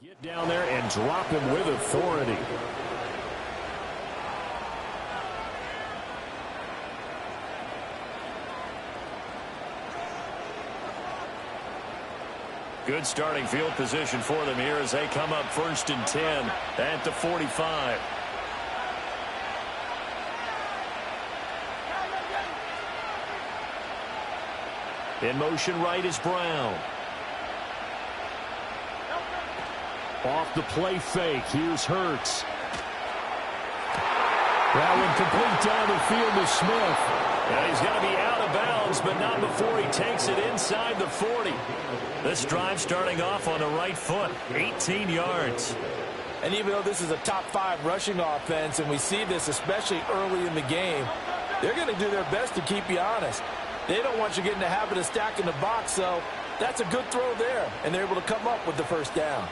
Get down there and drop him with authority. Good starting field position for them here as they come up 1st and 10 at the 45. In motion right is Brown. Off the play fake. Here's Hurts. That one complete down the field to Smith. And he's going to be out of bounds, but not before he takes it inside the 40. This drive starting off on the right foot. 18 yards. And even though this is a top 5 rushing offense, and we see this especially early in the game, they're going to do their best to keep you honest. They don't want you getting the habit of stacking the box, so that's a good throw there, and they're able to come up with the first down.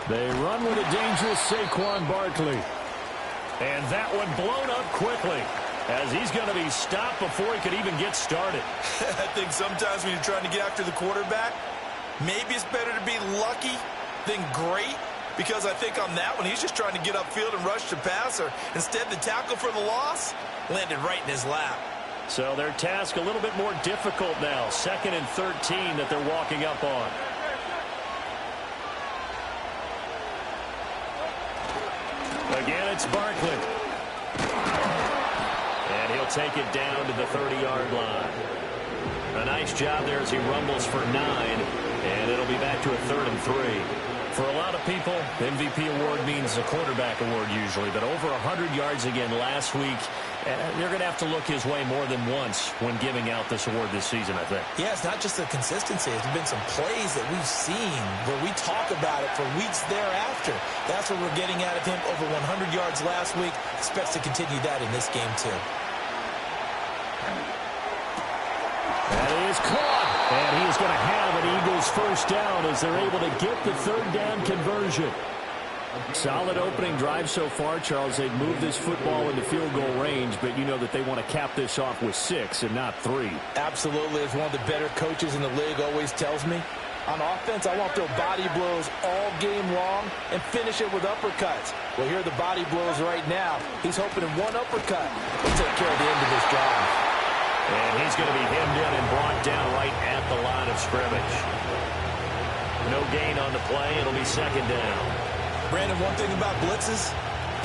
They run with a dangerous Saquon Barkley. And that one blown up quickly as he's going to be stopped before he could even get started. I think sometimes when you're trying to get after the quarterback, maybe it's better to be lucky than great, because I think on that one he's just trying to get upfield and rush the passer. Instead, the tackle for the loss landed right in his lap. So their task a little bit more difficult now. 2nd and 13 that they're walking up on. Again, it's Barkley. And he'll take it down to the 30-yard line. A nice job there as he rumbles for 9. And it'll be back to a 3rd and 3. For a lot of people, the MVP award means a quarterback award usually, but over 100 yards again last week. They're going to have to look his way more than once when giving out this award this season, I think. Yeah, it's not just the consistency. There's been some plays that we've seen where we talk about it for weeks thereafter. That's what we're getting out of him. Over 100 yards last week. Expects to continue that in this game, too. That is caught. And he is going to have an Eagles first down as they're able to get the third down conversion. Solid opening drive so far, Charles. They've moved this football into field goal range, but you know that they want to cap this off with 6 and not 3. Absolutely. As one of the better coaches in the league always tells me, on offense, I want to throw body blows all game long and finish it with uppercuts. Well, here are the body blows right now. He's hoping in one uppercut will take care of the end of this drive. And he's going to be hemmed in and brought down right at the line of scrimmage. No gain on the play. It'll be second down. Brandon, one thing about blitzes,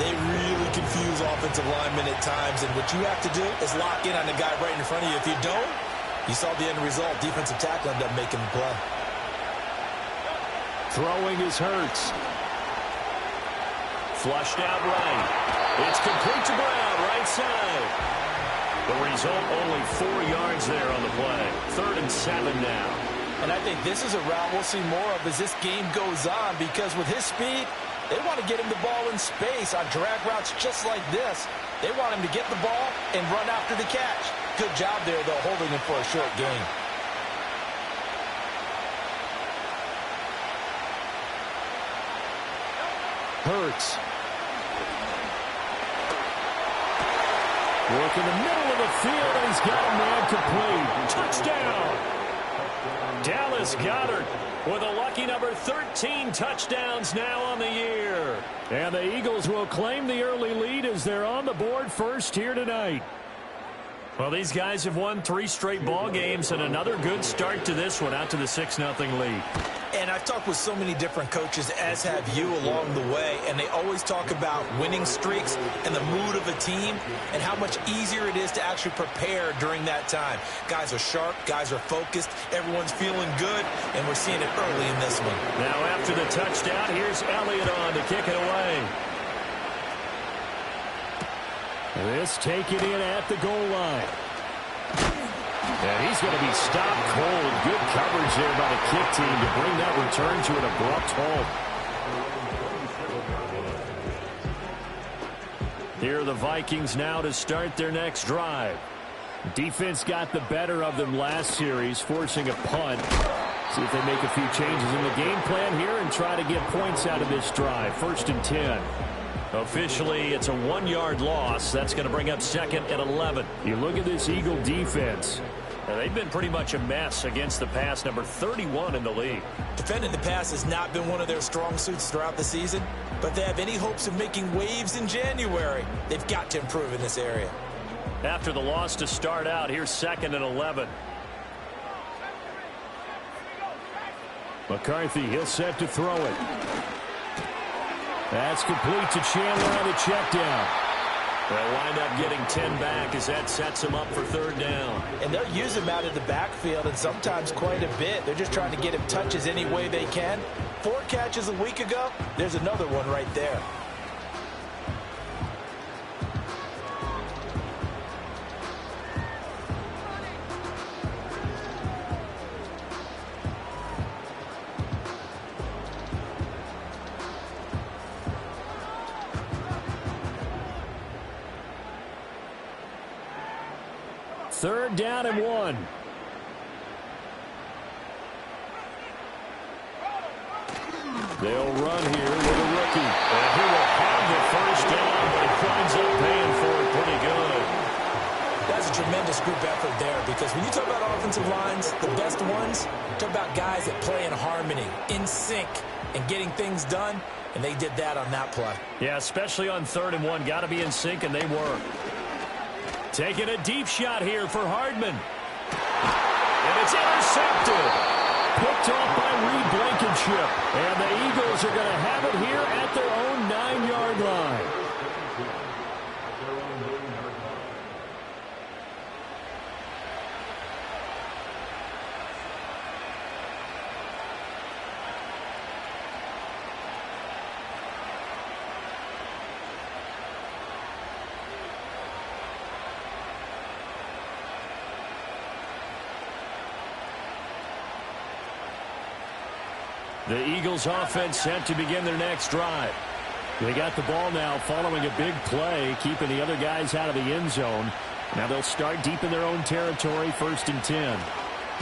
they really confuse offensive linemen at times, and what you have to do is lock in on the guy right in front of you. If you don't, you saw the end result. Defensive tackle ended up making the play. Throwing is Hurts. Flushed out right. It's complete to Brown, right side. The result, only 4 yards there on the play. 3rd and 7 now. And I think this is a route we'll see more of as this game goes on, because with his speed, they want to get him the ball in space on drag routes just like this. They want him to get the ball and run after the catch. Good job there, though, holding him for a short gain. Hurts. Work in the middle of the field, and he's got a man complete. Touchdown! Dallas Goedert with a lucky number 13 touchdowns now on the year. And the Eagles will claim the early lead as they're on the board first here tonight. Well, these guys have won 3 straight ball games, and another good start to this one, out to the 6-0 lead. And I've talked with so many different coaches, as have you, along the way, and they always talk about winning streaks and the mood of a team and how much easier it is to actually prepare during that time. Guys are sharp, guys are focused, everyone's feeling good, and we're seeing it early in this one. Now after the touchdown, here's Elliott on to kick it away. This taken in at the goal line. And he's going to be stopped cold. Good coverage there by the kick team to bring that return to an abrupt halt. Here are the Vikings now to start their next drive. Defense got the better of them last series, forcing a punt. See if they make a few changes in the game plan here and try to get points out of this drive. 1st and 10. Officially, it's a 1-yard loss. That's going to bring up 2nd and 11. You look at this Eagle defense. They've been pretty much a mess against the pass, number 31 in the league. Defending the pass has not been one of their strong suits throughout the season, but they have any hopes of making waves in January. They've got to improve in this area. After the loss to start out, here's 2nd and 11. McCarthy, he'll set to throw it. That's complete to Chandler on the check down. They'll wind up getting 10 back as that sets him up for 3rd down. And they'll use him out of the backfield, and sometimes quite a bit. They're just trying to get him touches any way they can. 4 catches a week ago. There's another one right there. Third down and 1. They'll run here with a rookie. And he will have the first down, but he winds up paying for it pretty good. That's a tremendous group effort there, because when you talk about offensive lines, the best ones, talk about guys that play in harmony, in sync, and getting things done, and they did that on that play. Yeah, especially on 3rd and 1. Got to be in sync, and they were. Taking a deep shot here for Hardman. And it's intercepted. Picked off by Reed Blankenship. And the Eagles are going to have it here at their own 9-yard line. The Eagles offense set to begin their next drive. They got the ball now following a big play, keeping the other guys out of the end zone. Now they'll start deep in their own territory, 1st and 10.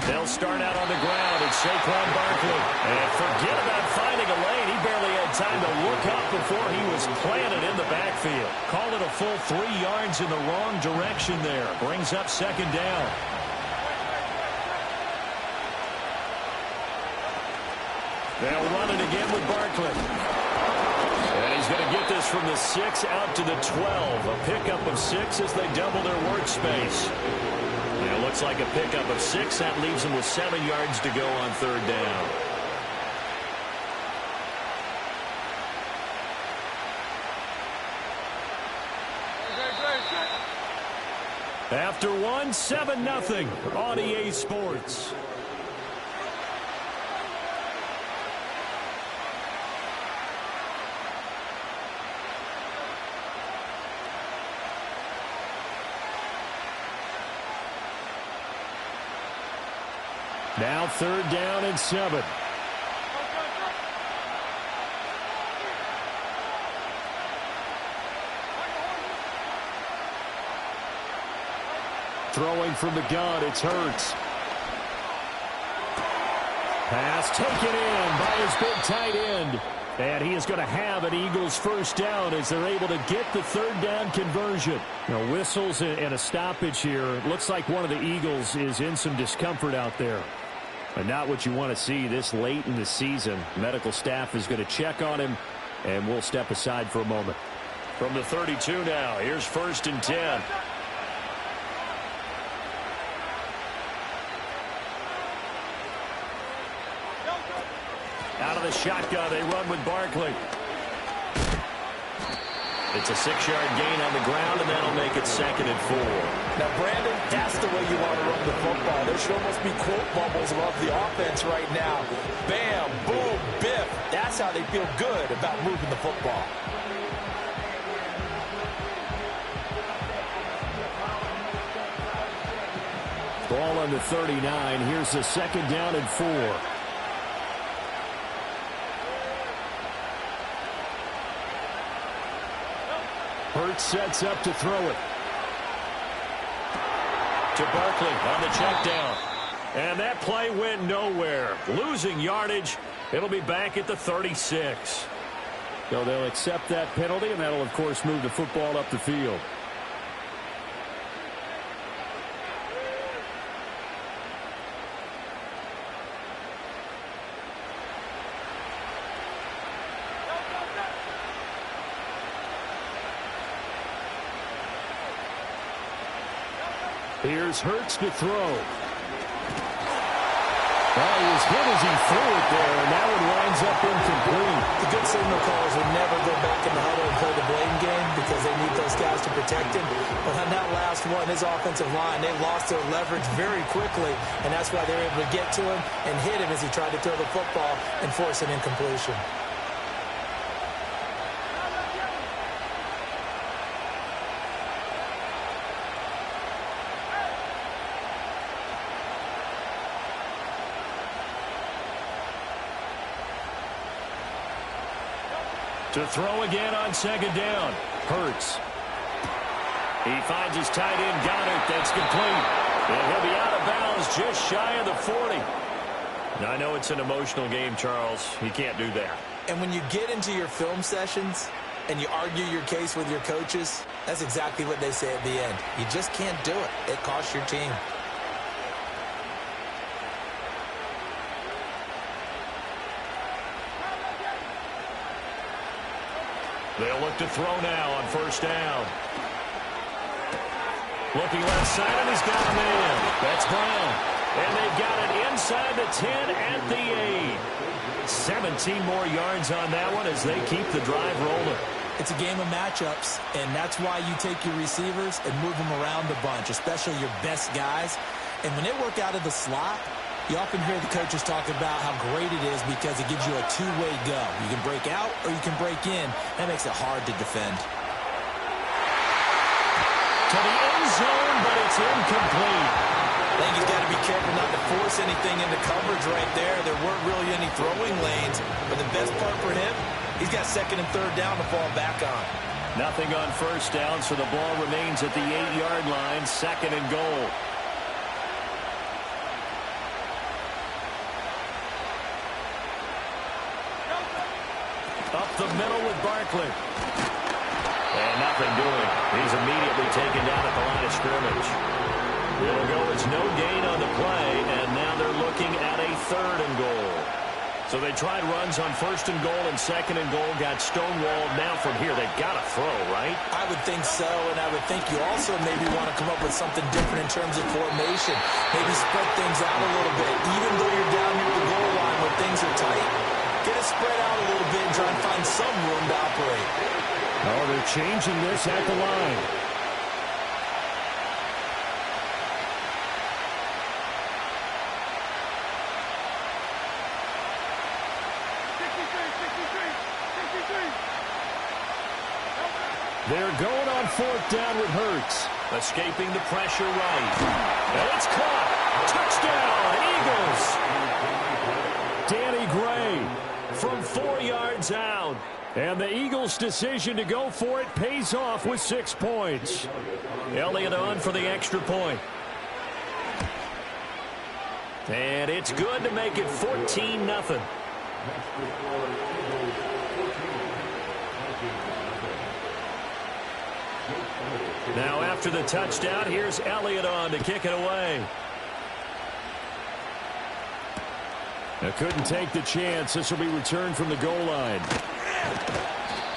They'll start out on the ground. It's Saquon Barkley. And forget about finding a lane. He barely had time to look up before he was planted in the backfield. Call it a full 3 yards in the wrong direction there. Brings up 2nd down. They'll run it again with Barkley. And he's going to get this from the 6 out to the 12. A pickup of 6 as they double their workspace. And it looks like a pickup of 6. That leaves them with 7 yards to go on 3rd down. After 1, 7-0 on EA Sports. Now 3rd down and 7. Throwing from the gun, it's Hurts. Pass taken in by his big tight end. And he is going to have an Eagles 1st down as they're able to get the 3rd down conversion. Whistles and a stoppage here. It looks like one of the Eagles is in some discomfort out there. And not what you want to see this late in the season. Medical staff is going to check on him, and we'll step aside for a moment. From the 32 now, here's 1st and 10. Out of the shotgun, they run with Barkley. It's a 6-yard gain on the ground, and that'll make it 2nd and 4. Now, Brandon, that's the way you want to run the football. There should almost be quote bubbles above the offense right now. Bam, boom, biff. That's how they feel good about moving the football. Ball on the 39. Here's the 2nd down and 4. Hurts sets up to throw it. To Barkley on the check down. And that play went nowhere. Losing yardage. It'll be back at the 36. So they'll accept that penalty, and that'll, of course, move the football up the field. Here's Hurts to throw. Well, he was hit as he threw it there, and that one winds up incomplete. The good signal callers will never go back in the huddle and play the blame game because they need those guys to protect him. But on that last one, his offensive line, they lost their leverage very quickly, and that's why they were able to get to him and hit him as he tried to throw the football and force an incompletion. To throw again on 2nd down. Hurts. He finds his tight end, Goddard. That's complete. And he'll be out of bounds just shy of the 40. Now, I know it's an emotional game, Charles. You can't do that. And when you get into your film sessions and you argue your case with your coaches, that's exactly what they say at the end. You just can't do it. It costs your team. They'll look to throw now on 1st down. Looking left side, and he's got him in. That's Brown. And they've got it inside the 10 at the 8. 17 more yards on that one as they keep the drive rolling. It's a game of matchups, and that's why you take your receivers and move them around a bunch, especially your best guys. And when they work out of the slot, you often hear the coaches talk about how great it is because it gives you a two-way go. You can break out or you can break in. That makes it hard to defend. To the end zone, but it's incomplete. I think he's got to be careful not to force force anything into coverage right there. There weren't really any throwing lanes. But the best part for him, he's got second and third down to fall back on. Nothing on first down, so the ball remains at the 8-yard line, second and goal. Up the middle with Barkley. And nothing doing. He's immediately taken down at the line of scrimmage. It'll go as no gain on the play, and now they're looking at a third and goal. So they tried runs on first and goal and second and goal, got stonewalled. Now from here, they've got to throw, right? I would think so, and I would think you also maybe want to come up with something different in terms of formation. Maybe spread things out a little bit. Even though you're down near the goal line when things are tight, get it spread out a little bit and try and find some room to operate. Oh, they're changing this at the line. They're going on fourth down with Hurts. Escaping the pressure right. And it's caught. Touchdown, Eagles. Danny Gray from 4 yards out. And the Eagles' decision to go for it pays off with 6 points. Elliott on for the extra point. And it's good to make it 14-0. Now after the touchdown, here's Elliott on to kick it away. Now couldn't take the chance. This will be returned from the goal line.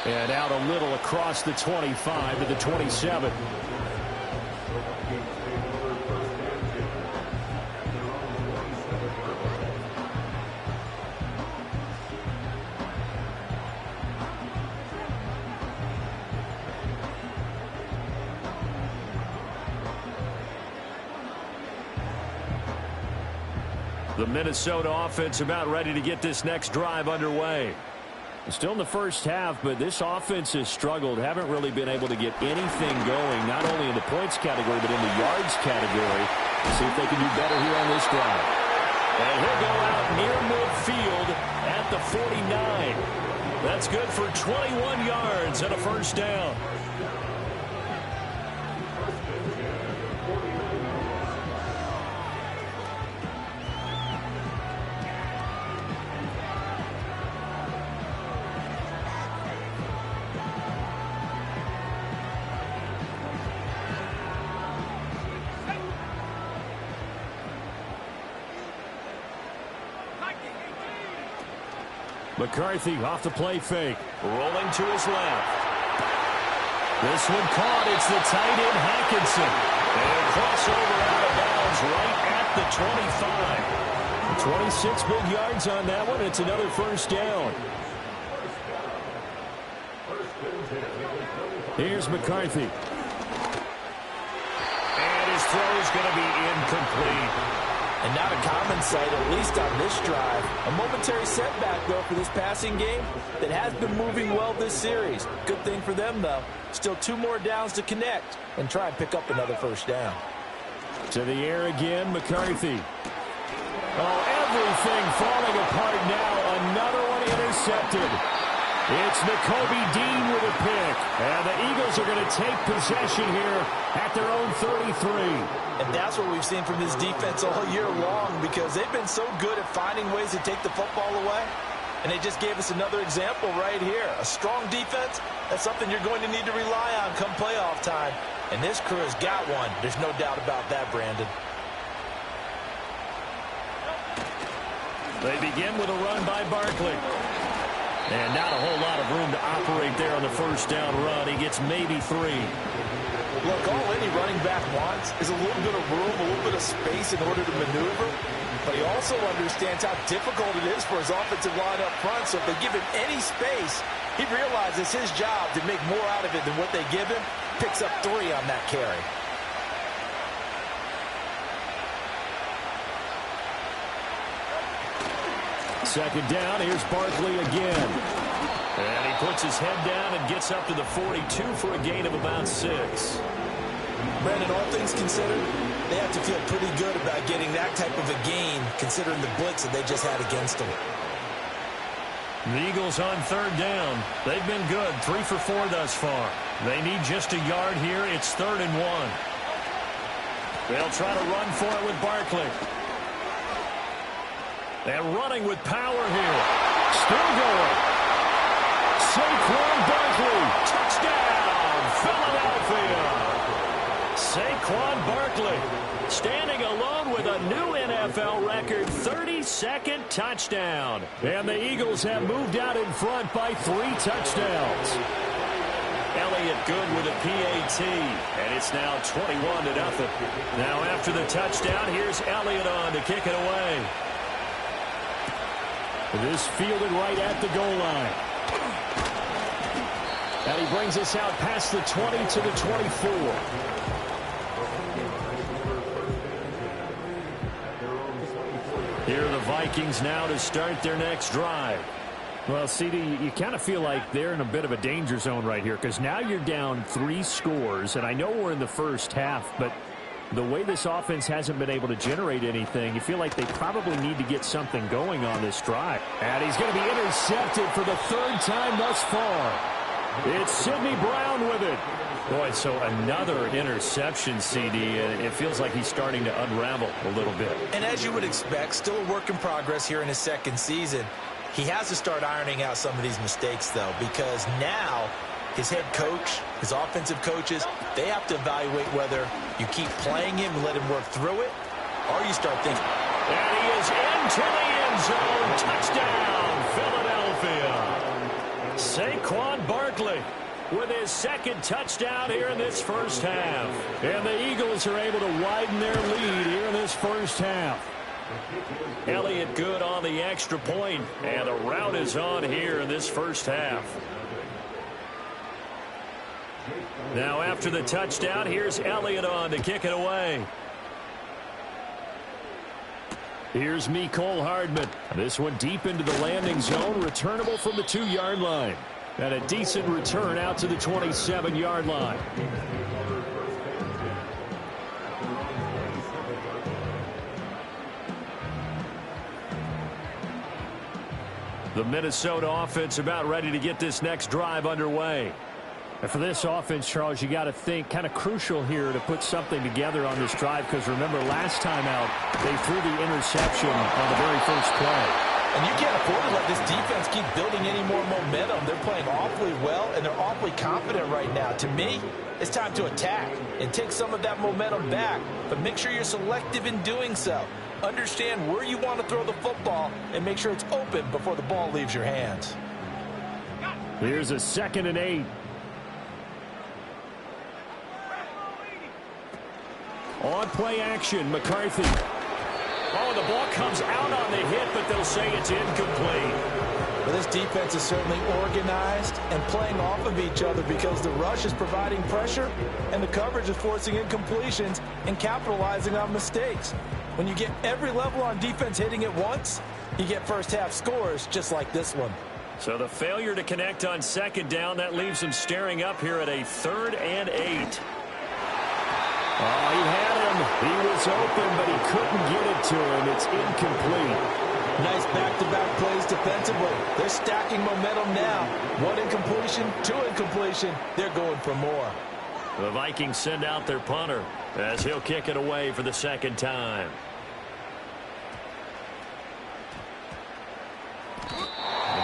And out a little across the 25 to the 27. The Minnesota offense about ready to get this next drive underway. Still in the first half, but this offense has struggled. Haven't really been able to get anything going, not only in the points category, but in the yards category. See if they can do better here on this drive. And he'll go out near midfield at the 49. That's good for 21 yards and a first down. McCarthy off the play fake. Rolling to his left. This one caught. It's the tight end, Hackinson. And crossover out of bounds right at the 25. 26 big yards on that one. It's another first down. Here's McCarthy. And his throw is going to be incomplete. And not a common sight, at least on this drive. A momentary setback, though, for this passing game that has been moving well this series. Good thing for them, though. Still 2 more downs to connect and try and pick up another first down. To the air again, McCarthy. Oh, everything falling apart now. Another one intercepted. It's Nakobe Dean with a pick. And the Eagles are going to take possession here at their own 33. And that's what we've seen from this defense all year long, because they've been so good at finding ways to take the football away. And they just gave us another example right here. A strong defense, that's something you're going to need to rely on come playoff time. And this crew has got one. There's no doubt about that, Brandon. They begin with a run by Barkley. And not a whole lot of room to operate there on the first down run. He gets maybe 3. Look, all any running back wants is a little bit of room, a little bit of space in order to maneuver. But he also understands how difficult it is for his offensive line up front. So if they give him any space, he realizes his job to make more out of it than what they give him. Picks up 3 on that carry. Second down, here's Barkley again. And he puts his head down and gets up to the 42 for a gain of about 6. Brandon, all things considered, they have to feel pretty good about getting that type of a gain, considering the blitz that they just had against them. The Eagles on third down. They've been good, 3 for 4 thus far. They need just a yard here. It's 3rd and 1. They'll try to run for it with Barkley. And running with power here. Still going. Saquon Barkley. Touchdown, Philadelphia. Saquon Barkley standing alone with a new NFL record 32nd touchdown. And the Eagles have moved out in front by 3 touchdowns. Elliott good with a PAT, and it's now 21-0. Now after the touchdown, here's Elliott on to kick it away. This fielded right at the goal line. And he brings us out past the 20 to the 24. Here are the Vikings now to start their next drive. Well, CD, you kind of feel like they're in a bit of a danger zone right here because now you're down 3 scores, and I know we're in the first half, but the way this offense hasn't been able to generate anything, you feel like they probably need to get something going on this drive. And he's going to be intercepted for the 3rd time thus far. It's Sidney Brown with it. Boy, so another interception, CD, and it feels like he's starting to unravel a little bit. And as you would expect, still a work in progress here in his 2nd season. He has to start ironing out some of these mistakes, though, because now his head coach, his offensive coaches, they have to evaluate whether you keep playing him and let him work through it, or you start thinking. And he is into the end zone. Touchdown, Philadelphia. Saquon Barkley with his 2nd touchdown here in this first half. And the Eagles are able to widen their lead here in this first half. Elliott good on the extra point, and the rout is on here in this first half. Now after the touchdown, here's Elliott on to kick it away. Here's Mecole Hardman. This one deep into the landing zone, returnable from the 2-yard line. And a decent return out to the 27-yard line. The Minnesota offense about ready to get this next drive underway. And for this offense, Charles, you got to think kind of crucial here to put something together on this drive because remember last time out they threw the interception on the very first play. And you can't afford to let this defense keep building any more momentum. They're playing awfully well, and they're awfully confident right now. To me, it's time to attack and take some of that momentum back, but make sure you're selective in doing so. Understand where you want to throw the football and make sure it's open before the ball leaves your hands. Here's a 2nd and 8. On play action, McCarthy. Oh, the ball comes out on the hit, but they'll say it's incomplete. Well, this defense is certainly organized and playing off of each other because the rush is providing pressure and the coverage is forcing incompletions and capitalizing on mistakes. When you get every level on defense hitting at once, you get first half scores just like this one. So the failure to connect on 2nd down, that leaves them staring up here at a 3rd and 8. Oh, he had him. He was open, but he couldn't get it to him. It's incomplete. Nice back-to-back plays defensively. They're stacking momentum now. 1 incompletion, 2 incompletion. They're going for more. The Vikings send out their punter as he'll kick it away for the 2nd time.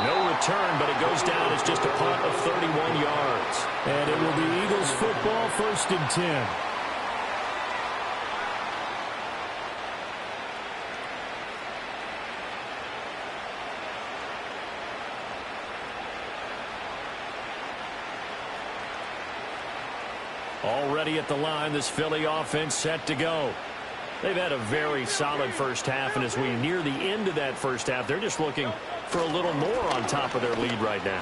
No return, but it goes down as just a punt of 31 yards. And it will be Eagles football, 1st and 10. Already at the line, this Philly offense set to go. They've had a very solid first half, and as we near the end of that first half, they're just looking for a little more on top of their lead right now.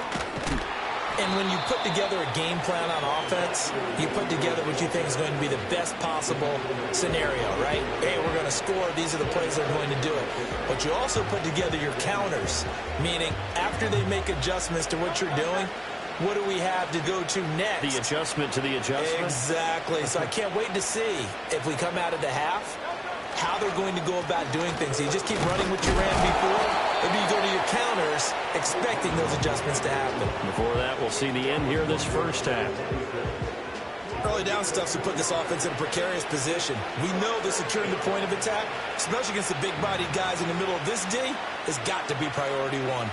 And when you put together a game plan on offense, you put together what you think is going to be the best possible scenario, right? Hey, we're going to score. These are the plays that are going to do it. But you also put together your counters, meaning after they make adjustments to what you're doing, what do we have to go to next? The adjustment to the adjustment? Exactly. So I can't wait to see if we come out of the half, how they're going to go about doing things. So you just keep running what you ran before. Maybe you go to your counters expecting those adjustments to happen. Before that, we'll see the end here of this first half. Early down stuff's to put this offense in a precarious position. We know that securing the point of attack, especially against the big-bodied guys in the middle of this D, has got to be priority one.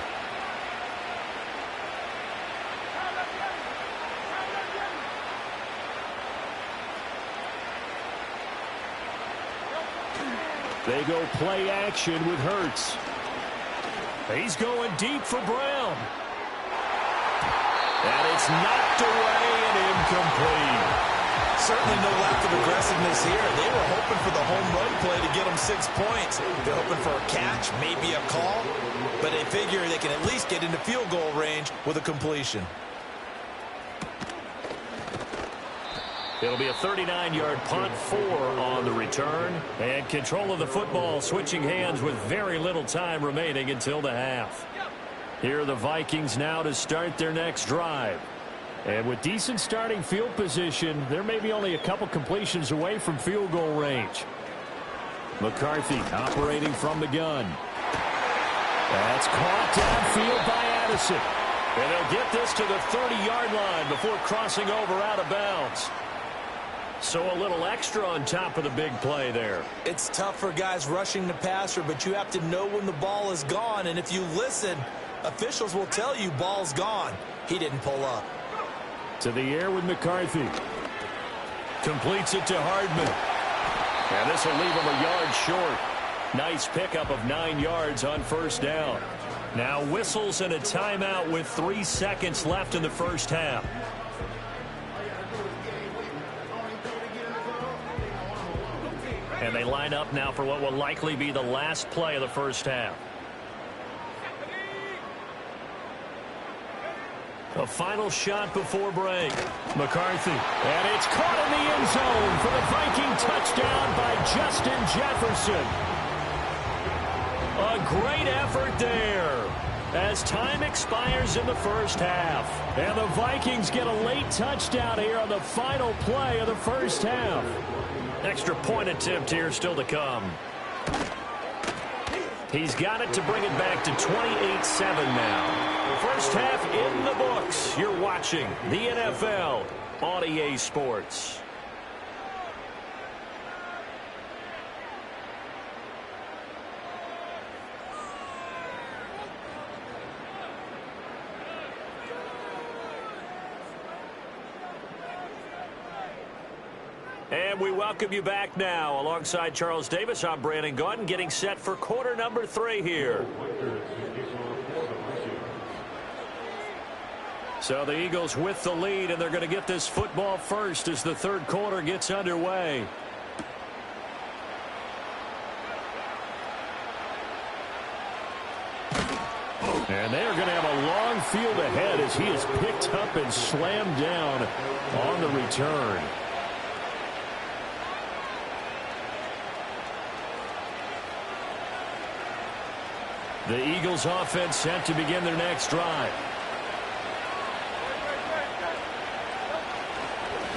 They go play action with Hurts. He's going deep for Brown. And it's knocked away and incomplete. Certainly no lack of aggressiveness here. They were hoping for the home run play to get them 6 points. They're hoping for a catch, maybe a call, but they figure they can at least get into field goal range with a completion. It'll be a 39-yard punt, 4 on the return. And control of the football switching hands with very little time remaining until the half. Here are the Vikings now to start their next drive. And with decent starting field position, they're maybe only a couple completions away from field goal range. McCarthy operating from the gun. That's caught downfield by Addison. And they'll get this to the 30-yard line before crossing over out of bounds. So a little extra on top of the big play there. It's tough for guys rushing the passer, but you have to know when the ball is gone. And if you listen, officials will tell you ball's gone. He didn't pull up. To the air with McCarthy. Completes it to Hardman. And this will leave him a yard short. Nice pickup of 9 yards on first down. Now whistles and a timeout with 3 seconds left in the first half. And they line up now for what will likely be the last play of the first half. A final shot before break. McCarthy. And it's caught in the end zone for the Viking touchdown by Justin Jefferson. A great effort there as time expires in the first half. And the Vikings get a late touchdown here on the final play of the first half. Extra point attempt here still to come. He's got it to bring it back to 28-7 now. First half in the books. You're watching the NFL on EA Sports. And we welcome you back now. Alongside Charles Davis, I'm Brandon Gaudin, getting set for quarter number 3 here. So the Eagles with the lead, and they're going to get this football first as the third quarter gets underway. And they're going to have a long field ahead as he is picked up and slammed down on the return. The Eagles offense set to begin their next drive.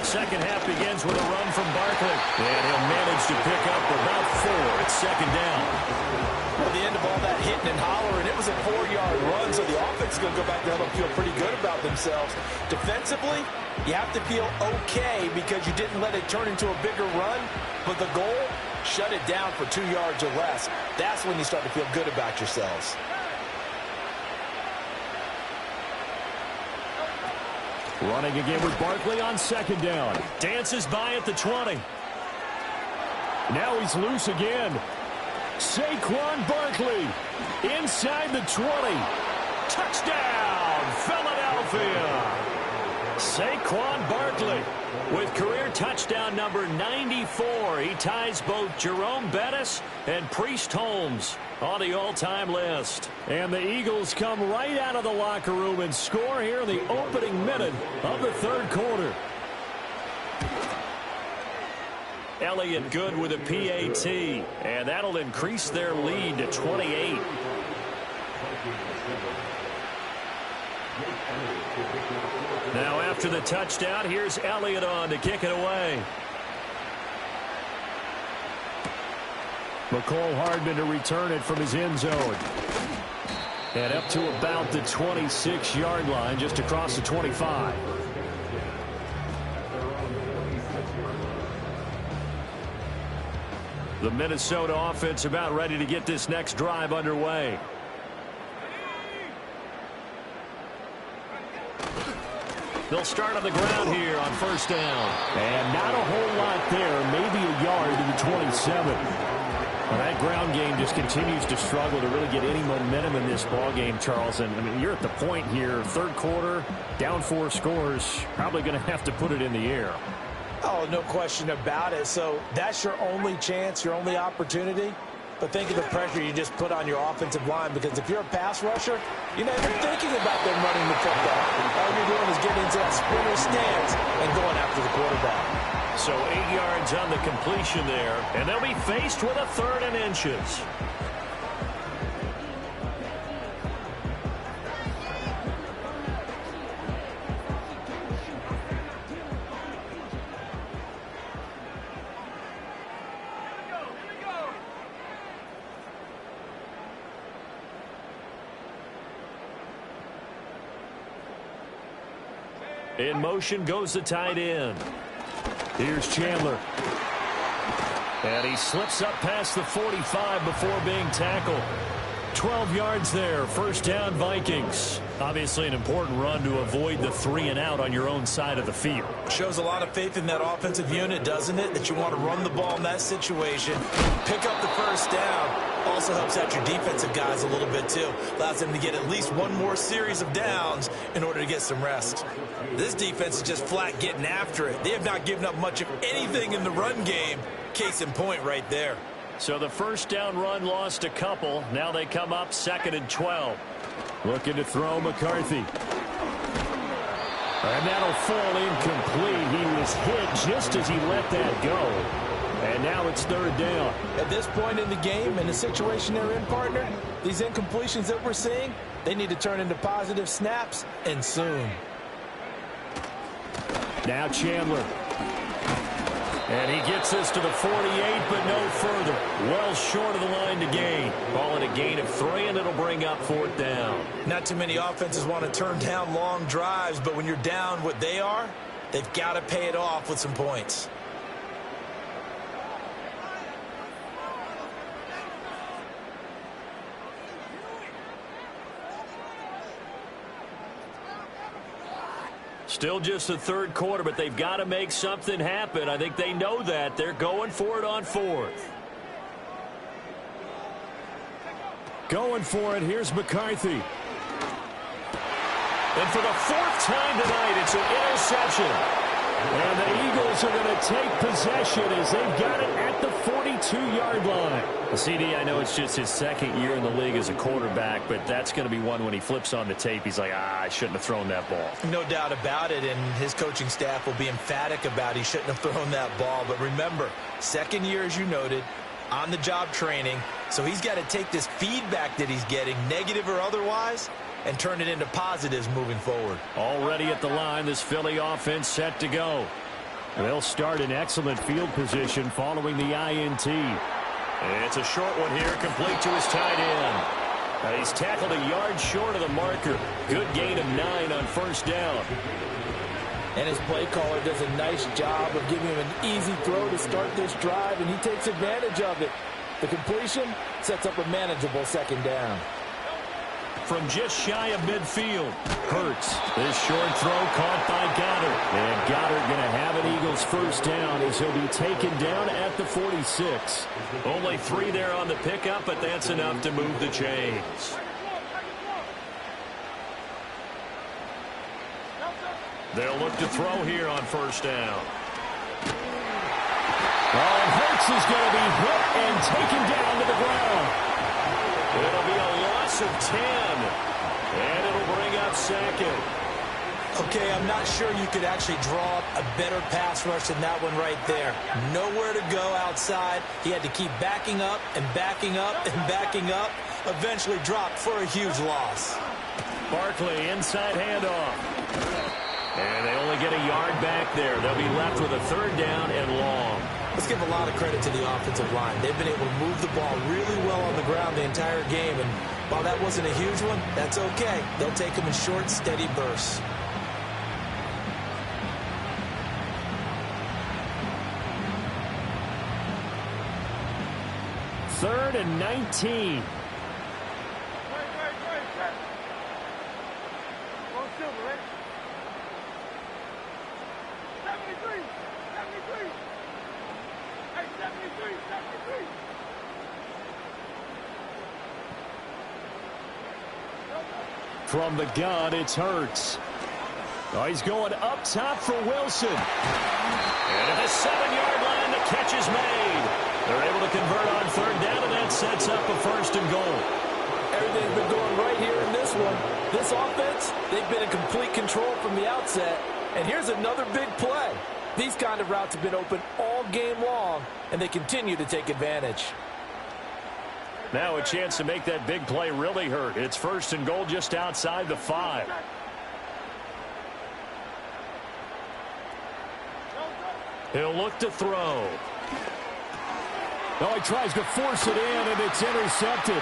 Second half begins with a run from Barkley. And he'll manage to pick up about 4. It's second down. At the end of all that hitting and hollering, it was a 4-yard run, so the offense is going to go back there and feel pretty good about themselves. Defensively, you have to feel okay because you didn't let it turn into a bigger run, but the goal, shut it down for 2 yards or less. That's when you start to feel good about yourselves. Running again with Barkley on second down. Dances by at the 20. Now he's loose again. Saquon Barkley inside the 20. Touchdown, Philadelphia. Saquon Barkley with career touchdown number 94. He ties both Jerome Bettis and Priest Holmes on the all-time list. And the Eagles come right out of the locker room and score here in the opening minute of the third quarter. Elliott good with a PAT, and that'll increase their lead to 28. Now after the touchdown, here's Elliott on to kick it away. McCole Hardman to return it from his end zone. And up to about the 26-yard line, just across the 25. The Minnesota offense about ready to get this next drive underway. They'll start on the ground here on first down. And not a whole lot there, maybe a yard to the 27. Well, that ground game just continues to struggle to really get any momentum in this ball game, Charles. And I mean, you're at the point here, third quarter, down 4 scores, probably going to have to put it in the air. Oh, no question about it. So that's your only chance, your only opportunity. But think of the pressure you just put on your offensive line, because if you're a pass rusher, you're not even thinking about them running the football. All you're doing is getting into that sprinter stance and going after the quarterback. So 8 yards on the completion there, and they'll be faced with a 3rd and inches. In motion goes the tight end. Here's Chandler. And he slips up past the 45 before being tackled. 12 yards there. First down, Vikings. Obviously an important run to avoid the 3 and out on your own side of the field. Shows a lot of faith in that offensive unit, doesn't it? That you want to run the ball in that situation. Pick up the first down. Also helps out your defensive guys a little bit too. Allows them to get at least one more series of downs in order to get some rest. This defense is just flat getting after it. They have not given up much of anything in the run game. Case in point right there. So the first down run lost a couple. Now they come up 2nd and 12. Looking to throw McCarthy. And that'll fall incomplete. He was hit just as he let that go. And now it's 3rd down. At this point in the game, in the situation they're in, partner, these incompletions that we're seeing, they need to turn into positive snaps, and soon. Now Chandler. And he gets this to the 48, but no further. Well short of the line to gain. Ball in a gain of 3, and it'll bring up 4th down. Not too many offenses want to turn down long drives, but when you're down what they are, they've got to pay it off with some points. Still just the 3rd quarter, but they've got to make something happen. I think they know that. They're going for it on 4th. Going for it. Here's McCarthy. And for the 4th time tonight, it's an interception. And the Eagles are going to take possession as they've got it at the 42-yard line. The CD, I know it's just his 2nd year in the league as a quarterback, but that's going to be one when he flips on the tape. He's like, I shouldn't have thrown that ball. No doubt about it, and his coaching staff will be emphatic about he shouldn't have thrown that ball. But remember, 2nd year, as you noted, on-the-job training, so he's got to take this feedback that he's getting, negative or otherwise, and turn it into positives moving forward. Already at the line, this Philly offense set to go. They'll start in excellent field position following the INT. It's a short one here, complete to his tight end. He's tackled a yard short of the marker. Good gain of 9 on first down. And his play caller does a nice job of giving him an easy throw to start this drive, and he takes advantage of it. The completion sets up a manageable 2nd down. From just shy of midfield, Hurts. This short throw caught by Goddard. And Goddard going to have an Eagles first down as he'll be taken down at the 46. Only 3 there on the pickup, but that's enough to move the chains. They'll look to throw here on first down. Oh, Hurts is going to be hit and taken down to the ground. It'll be a loss of 10, and it'll bring up 2nd. Okay, I'm not sure you could actually draw up a better pass rush than that one right there. Nowhere to go outside. He had to keep backing up and backing up and backing up. Eventually dropped for a huge loss. Barkley, inside handoff. And they only get a yard back there. They'll be left with a third down and long. Let's give a lot of credit to the offensive line. They've been able to move the ball really well on the ground the entire game. And while that wasn't a huge one, that's okay. They'll take them in short, steady bursts. Third and 19. From the gun, it's Hurts. Oh, he's going up top for Wilson. And at the 7-yard line, the catch is made. They're able to convert on third down, and that sets up a first and goal. Everything's been going right here in this one. This offense, they've been in complete control from the outset. And here's another big play. These kind of routes have been open all game long, and they continue to take advantage. Now a chance to make that big play really hurt. It's first and goal just outside the 5. He'll look to throw. Oh, he tries to force it in, and it's intercepted.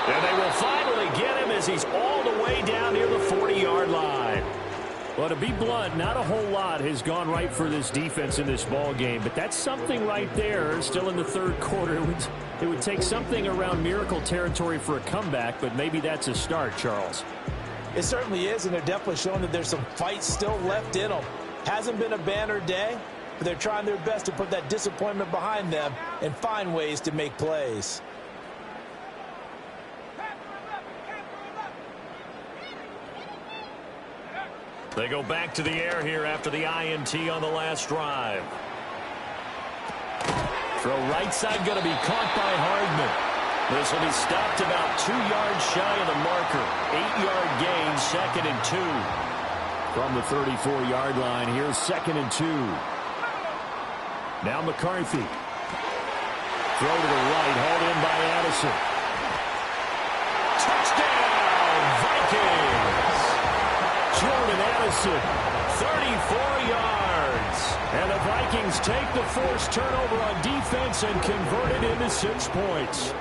And they will finally get him as he's all the way down near the 40-yard line. Well, to be blunt, not a whole lot has gone right for this defense in this ball game, but that's something right there. Still in the third quarter, it would take something around miracle territory for a comeback, but maybe that's a start, Charles. It certainly is, and they're definitely showing that there's some fight still left in them. Hasn't been a banner day, but they're trying their best to put that disappointment behind them and find ways to make plays. They go back to the air here after the INT on the last drive. Throw right side going to be caught by Hardman. This will be stopped about 2 yards shy of the marker. 8-yard gain, 2nd and 2. From the 34-yard line, here's 2nd and 2. Now McCarthy. Throw to the right, hauled in by Addison. Touchdown, Vikings! Jordan Addison, 34 yards. And the Vikings take the forced turnover on defense and convert it into 6 points.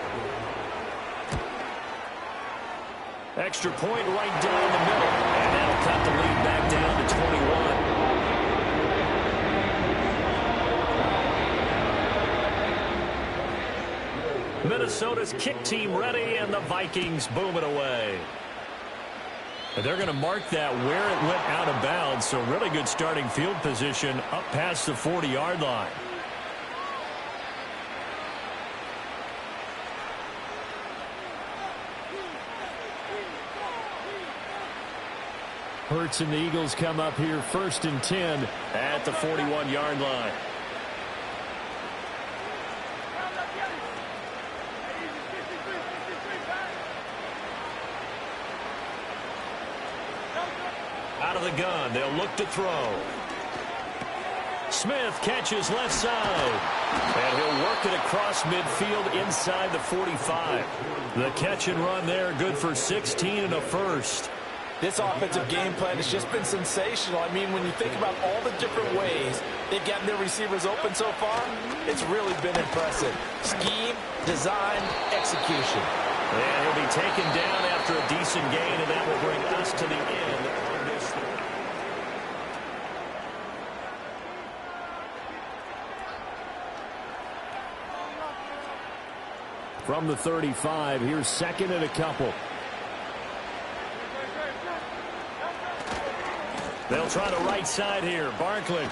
Extra point right down the middle. And that'll cut the lead back down to 21. Minnesota's kick team ready, and the Vikings boom it away. And they're going to mark that where it went out of bounds, so really good starting field position up past the 40-yard line. Hurts and the Eagles come up here 1st and 10 at the 41-yard line. Out of the gun, they'll look to throw. Smith catches left side. And he'll work it across midfield inside the 45. The catch and run there, good for 16 and a first. This offensive game plan has just been sensational. I mean, when you think about all the different ways they've gotten their receivers open so far, it's really been impressive. Scheme, design, execution. And he'll be taken down after a decent gain, and that will bring us to the end of this. From the 35, here's 2nd and a couple. They'll try the right side here. Barkley.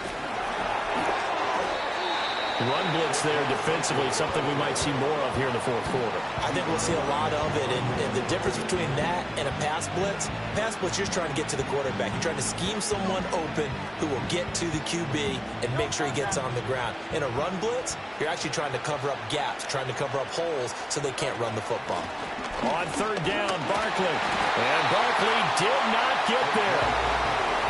Run blitz there defensively, something we might see more of here in the fourth quarter. I think we'll see a lot of it, and the difference between that and a pass blitz, you're just trying to get to the quarterback. You're trying to scheme someone open who will get to the QB and make sure he gets on the ground. In a run blitz, you're actually trying to cover up gaps, trying to cover up holes so they can't run the football. On third down, Barkley. And Barkley did not get there.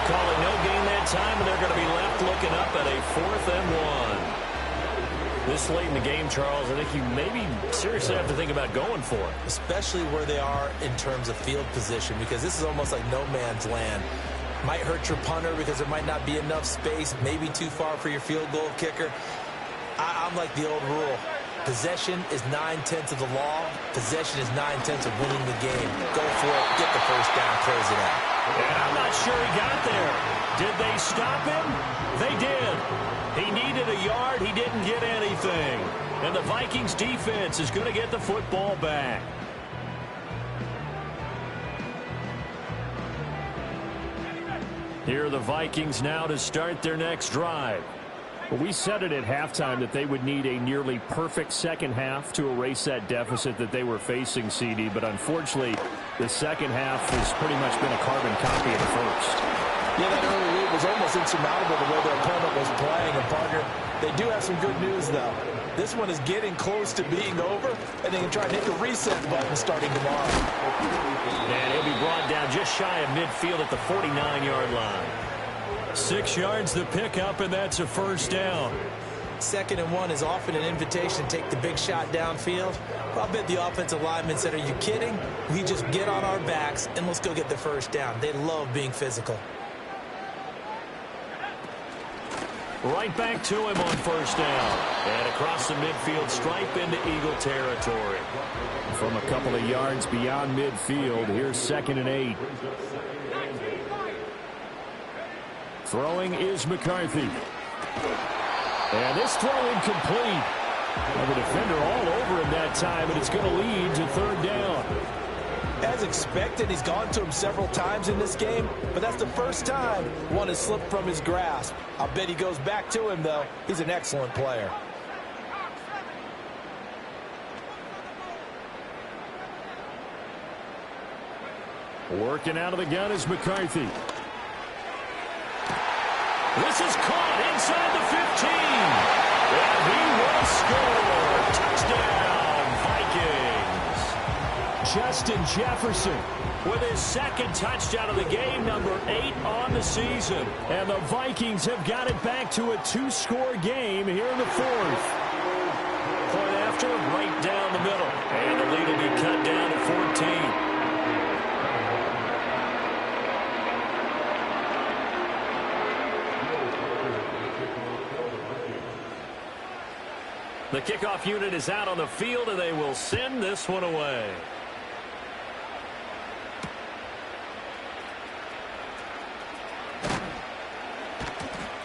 Calling no gain that time, and they're going to be left looking up at a 4th and 1. This late in the game, Charles, I think you maybe seriously have to think about going for it. Especially where they are in terms of field position, because this is almost like no man's land. Might hurt your punter because there might not be enough space, maybe too far for your field goal kicker. I'm like the old rule. Possession is 9/10 of the law. Possession is 9/10 of winning the game. Go for it. Get the first down. Close it out. And I'm not sure he got there. Did they stop him? They did. He needed a yard. He didn't get anything. And the Vikings defense is going to get the football back. Here are the Vikings now to start their next drive. Well, we said it at halftime that they would need a nearly perfect second half to erase that deficit that they were facing, CD. But unfortunately, the second half has pretty much been a carbon copy of the first. Yeah, that early lead was almost insurmountable the way their opponent was playing. And, partner, they do have some good news, though. This one is getting close to being over, and they can try and hit the reset button starting tomorrow. And he'll be brought down just shy of midfield at the 49-yard line. 6 yards the pickup, and that's a first down. 2nd and 1 is often an invitation to take the big shot downfield. Well, I bet the offensive linemen said, are you kidding? We just get on our backs, and let's go get the first down. They love being physical. Right back to him on first down. And across the midfield stripe into Eagle territory. From a couple of yards beyond midfield, here's 2nd and 8. Throwing is McCarthy. And this throw incomplete. And the defender all over him that time, and it's going to lead to 3rd down. As expected, he's gone to him several times in this game, but that's the first time one has slipped from his grasp. I'll bet he goes back to him, though. He's an excellent player. Working out of the gun is McCarthy. This is caught inside the 15. And he will score. Touchdown, Vikings. Justin Jefferson with his 2nd touchdown of the game, number 8 on the season. And the Vikings have got it back to a 2-score game here in the 4th. Point after, right down the middle. And the lead will be cut down to 14. The kickoff unit is out on the field, and they will send this one away.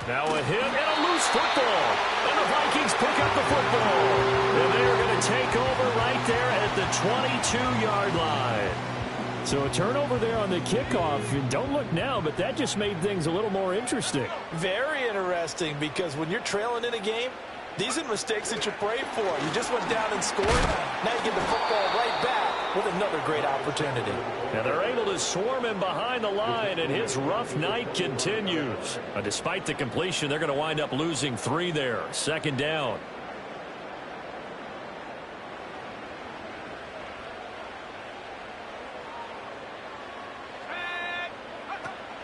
Now a hit and a loose football. And the Vikings pick up the football. And they're going to take over right there at the 22-yard line. So a turnover there on the kickoff. And don't look now, but that just made things a little more interesting. Very interesting, because when you're trailing in a game, these are mistakes that you pray for. You just went down and scored. Now you get the football right back with another great opportunity. And they're able to swarm him behind the line, and his rough night continues. Despite the completion, they're going to wind up losing 3 there. 2nd down.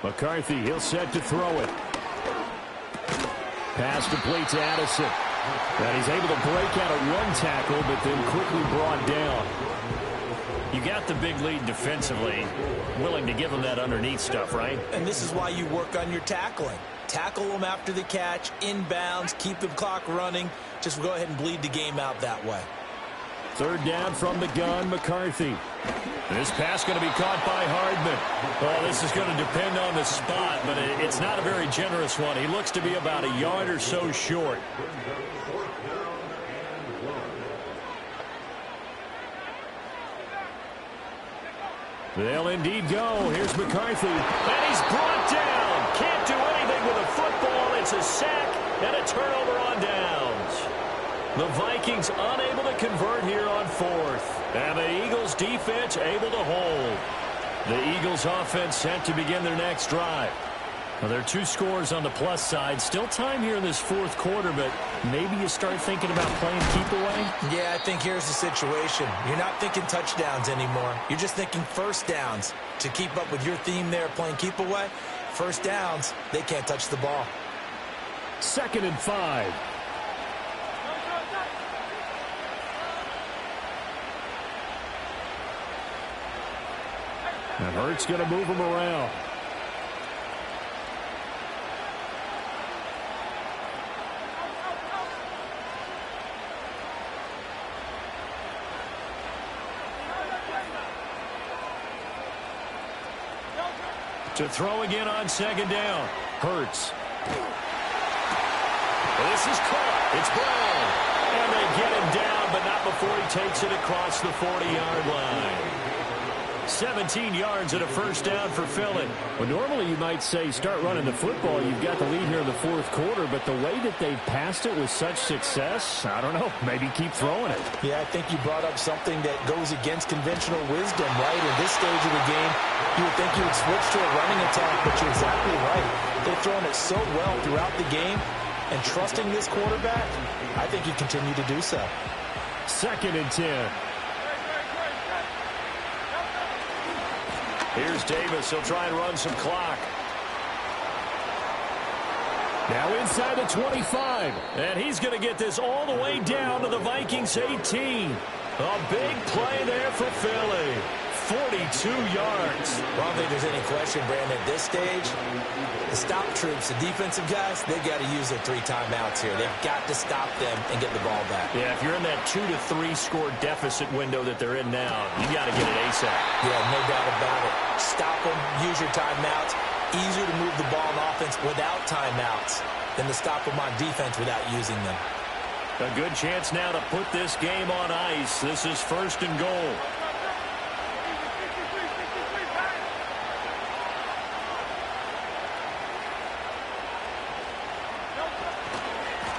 McCarthy, he'll set to throw it. Pass complete to Addison. And he's able to break out of 1 tackle, but then quickly brought down. You got the big lead defensively. Willing to give them that underneath stuff, right? And this is why you work on your tackling. Tackle them after the catch, inbounds, keep the clock running. Just go ahead and bleed the game out that way. 3rd down from the gun, McCarthy. This pass going to be caught by Hardman. Well, this is going to depend on the spot, but it's not a very generous one. He looks to be about a yard or so short. They'll indeed go. Here's McCarthy. And he's brought down. Can't do anything with a football. It's a sack and a turnover on downs. The Vikings unable to convert here on 4th. And the Eagles defense able to hold. The Eagles offense set to begin their next drive. Well, there are 2 scores on the plus side. Still time here in this 4th quarter, but maybe you start thinking about playing keep away? Yeah, I think here's the situation. You're not thinking touchdowns anymore. You're just thinking first downs. To keep up with your theme there, playing keep away, first downs, they can't touch the ball. 2nd and 5. And Hurts going to move him around. To throw again on second down. Hurts. This is caught. It's Brown. And they get him down, but not before he takes it across the 40-yard line. 17 yards and a first down for Philly. Well, normally you might say start running the football. You've got the lead here in the fourth quarter, but the way that they've passed it with such success, I don't know, maybe keep throwing it. Yeah, I think you brought up something that goes against conventional wisdom, right? In this stage of the game, you would think you would switch to a running attack, but you're exactly right. They've thrown it so well throughout the game, and trusting this quarterback, I think you continue to do so. 2nd and 10. Here's Davis. He'll try and run some clock. Now inside the 25. And he's going to get this all the way down to the Vikings 18. A big play there for Philly. 42 yards. Well, I don't think there's any question, Brandon, at this stage, the stop troops, the defensive guys, they've got to use their 3 timeouts here. They've got to stop them and get the ball back. Yeah, if you're in that 2 to 3 score deficit window that they're in now, you got to get it ASAP. Yeah, no doubt about it. Stop them, use your timeouts. Easier to move the ball on offense without timeouts than to stop them on defense without using them. A good chance now to put this game on ice. This is 1st and goal.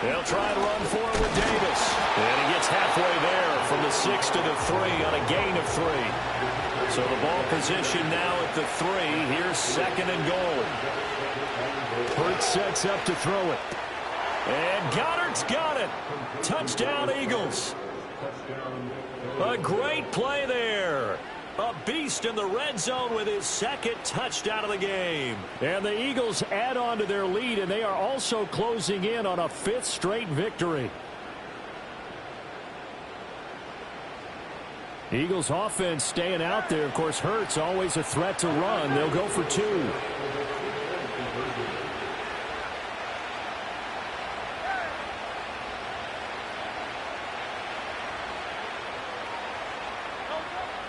They'll try and run for it with Davis. And he gets halfway there from the 6 to the 3 on a gain of 3. So the ball position now at the 3. Here's 2nd and goal. Hurts sets up to throw it. And Goddard's got it. Touchdown, Eagles. A great play there. A beast in the red zone with his 2nd touchdown of the game. And the Eagles add on to their lead, and they are also closing in on a 5th straight victory. Eagles offense staying out there. Of course, Hurts always a threat to run. They'll go for 2.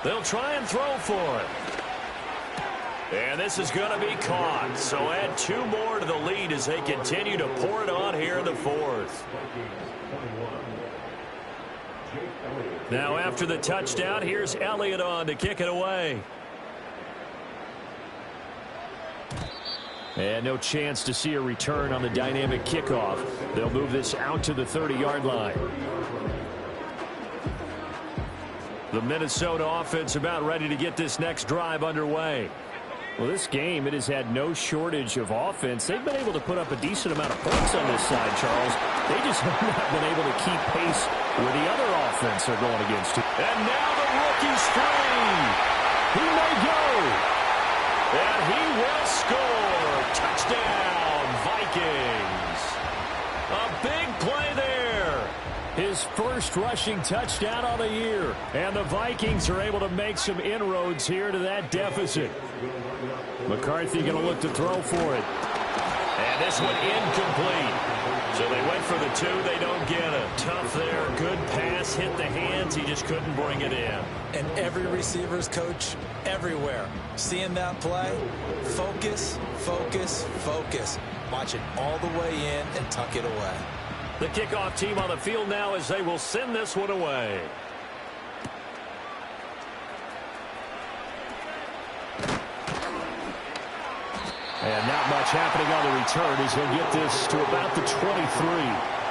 They'll try and throw for it. And this is going to be caught. So add 2 more to the lead as they continue to pour it on here in the 4th. Now after the touchdown, here's Elliott on to kick it away. And no chance to see a return on the dynamic kickoff. They'll move this out to the 30-yard line. The Minnesota offense about ready to get this next drive underway. Well, this game, it has had no shortage of offense. They've been able to put up a decent amount of points on this side, Charles. They just have not been able to keep pace with the other offense they're going against. And now the rookie's free. He may go. And he will score. Touchdown, Vikings. A big play there. His first rushing touchdown of the year. And the Vikings are able to make some inroads here to that deficit. McCarthy going to look to throw for it. And this one incomplete. So they went for the 2. They don't get it. Tough there. Good pass. Hit the hands. He just couldn't bring it in. And every receiver's coach everywhere. Seeing that play, focus, focus, focus. Watch it all the way in and tuck it away. The kickoff team on the field now as they will send this one away. And not much happening on the return as he'll get this to about the 23.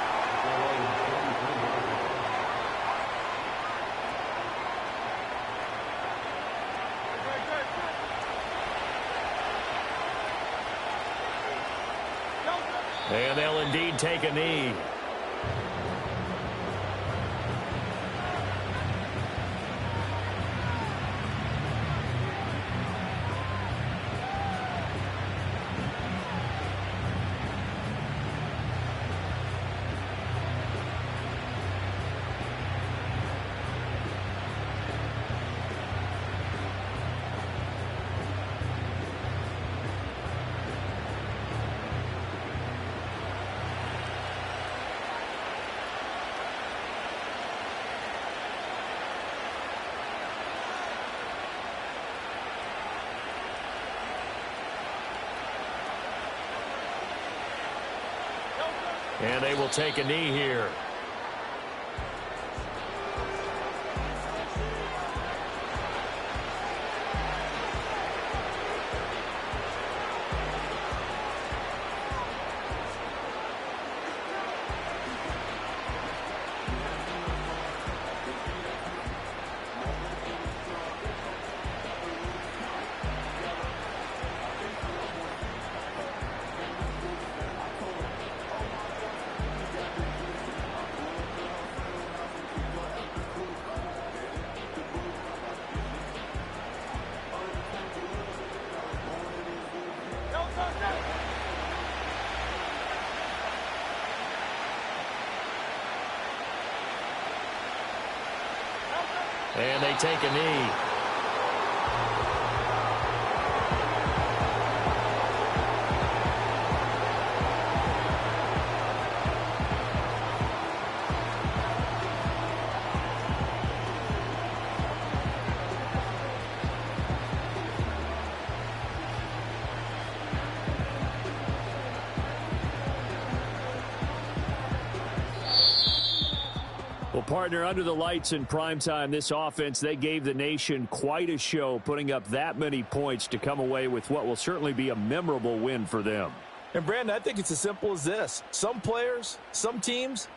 And they'll indeed take a knee. And they will take a knee here. And they take a knee. Well, partner, under the lights in primetime, this offense, they gave the nation quite a show, putting up that many points to come away with what will certainly be a memorable win for them. And, Brandon, I think it's as simple as this. Some players, some teams,